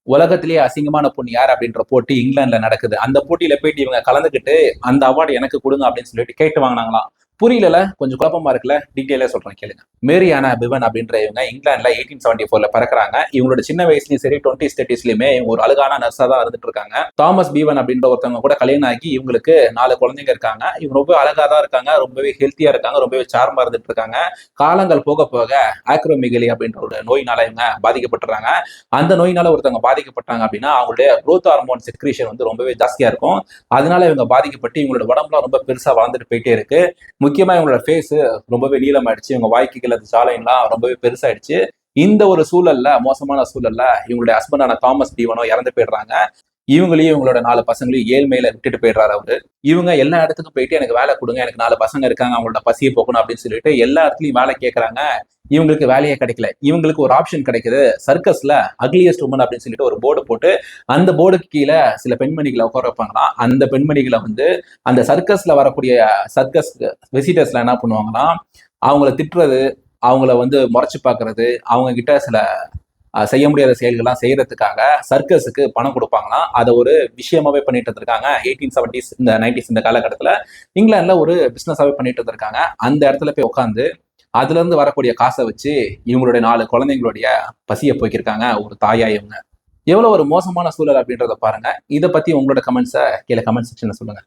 உலகத்திலேயே அசிங்கமான பொண்ணு யார் அப்படின்ற போட்டி இங்கிலாந்துல நடக்குது. அந்த போட்டியில போயிட்டு இவங்க கலந்துக்கிட்டு அந்த அவார்டு எனக்கு கொடுங்க அப்படின்னு சொல்லிட்டு கேட்டு வாங்கினாங்களாம். புரியல, கொஞ்சம் குழப்பமா இருக்குல்ல. டீட்டெயிலா சொல்றேன் கேளுங்க. மேரி ஆனா பிவன் அப்படின்ற இவங்க இங்கிலாந்துல 1874 பிறக்குறாங்க. இவங்களோட சின்ன வயசுலயும் சரி 20s 30ஸ்லயுமே இவங்க ஒரு அழகான நர்ஸா தான் இருந்துட்டு இருக்காங்க. தாமஸ் பீவன் அப்படின்ற ஒருத்தவங்க கூட கல்யாணம் ஆகி இவங்களுக்கு 4 குழந்தைங்க இருக்காங்க. இவங்க ரொம்ப அழகா தான் இருக்காங்க, ரொம்பவே ஹெல்த்தியா இருக்காங்க, ரொம்பவே சார்மா இருந்துட்டு இருக்காங்க. காலங்கள் போக போக ஆக்ரோமெகலி அப்படின்ற ஒரு நோயினால இவங்க பாதிக்கப்பட்டுறாங்க. அந்த நோயினால ஒருத்தவங்க பாதிக்கப்பட்டாங்க அப்படின்னா அவங்களுடைய growth ஹார்மோன் செக்ரீஷன் வந்து ரொம்பவே ஜாஸ்தியா இருக்கும். அதனால இவங்க பாதிக்கப்பட்டு இவங்களோட உடம்புலாம் ரொம்ப பெருசா வளர்ந்துட்டு போயிட்டே இருக்கு. முக்கியமா இவங்களோட ஃபேஸ் ரொம்பவே நீளமாயிடுச்சு. இவங்க வாய்க்கு கீழ சாலையெல்லாம் ரொம்பவே பெருசாயிடுச்சு. இந்த ஒரு சூழல்ல, மோசமான சூழல்ல இவங்களுடைய ஹஸ்பண்டான தாமஸ் பீவனும் இறந்து போயிடுறாங்க. இவங்களையும் இவங்களோட 4 பசங்களையும் ஏழ்மையில விட்டுட்டு போயிடுறாரு அவரு. இவங்க எல்லா இடத்துக்கும் போயிட்டு எனக்கு வேலை கொடுங்க, எனக்கு 4 பசங்க இருக்காங்க, அவங்களோட பசியை போக்கணும் அப்படின்னு சொல்லிட்டு எல்லா இடத்துலயும் வேலை கேட்கறாங்க. இவங்களுக்கு வேலையே கிடைக்கல. இவங்களுக்கு ஒரு ஆப்ஷன் கிடைக்குது. சர்க்கஸ்ல அக்லியஸ்ட் உமன் அப்படின்னு சொல்லிட்டு ஒரு போர்டு போட்டு அந்த போர்டுக்கு கீழே சில பெண்மணிகளை உட்கார வைப்பாங்களாம். அந்த பெண்மணிகளை வந்து அந்த சர்க்கஸ்ல வரக்கூடிய சர்க்கஸ் விசிட்டர்ஸ்ல என்ன பண்ணுவாங்கன்னா, அவங்கள திட்டுறது, அவங்கள வந்து முறைச்சு பார்க்கறது, அவங்க கிட்ட சில செய்ய முடியாத செயல்கள்லாம் செய்யறதுக்காக சர்க்கஸுக்கு பணம் கொடுப்பாங்களாம். அதை ஒரு விஷயமாவே பண்ணிட்டு இருந்திருக்காங்க. 1870s இந்த 90s இந்த காலகட்டத்துல இங்கிலாந்துல ஒரு பிசினஸாவே பண்ணிட்டு இருந்திருக்காங்க. அந்த இடத்துல போய் உட்காந்து அதுல இருந்து வரக்கூடிய காசை வச்சு இவங்களுடைய 4 குழந்தைங்களுடைய பசியை போக்கியிருக்காங்க ஒரு தாயா இவங்க. எவ்வளவு ஒரு மோசமான சூழல் அப்படின்றத பாருங்க. இதை பத்தி உங்களோட கமெண்ட்ஸை கீழே கமெண்ட் செக்ஷன்ல சொல்லுங்க.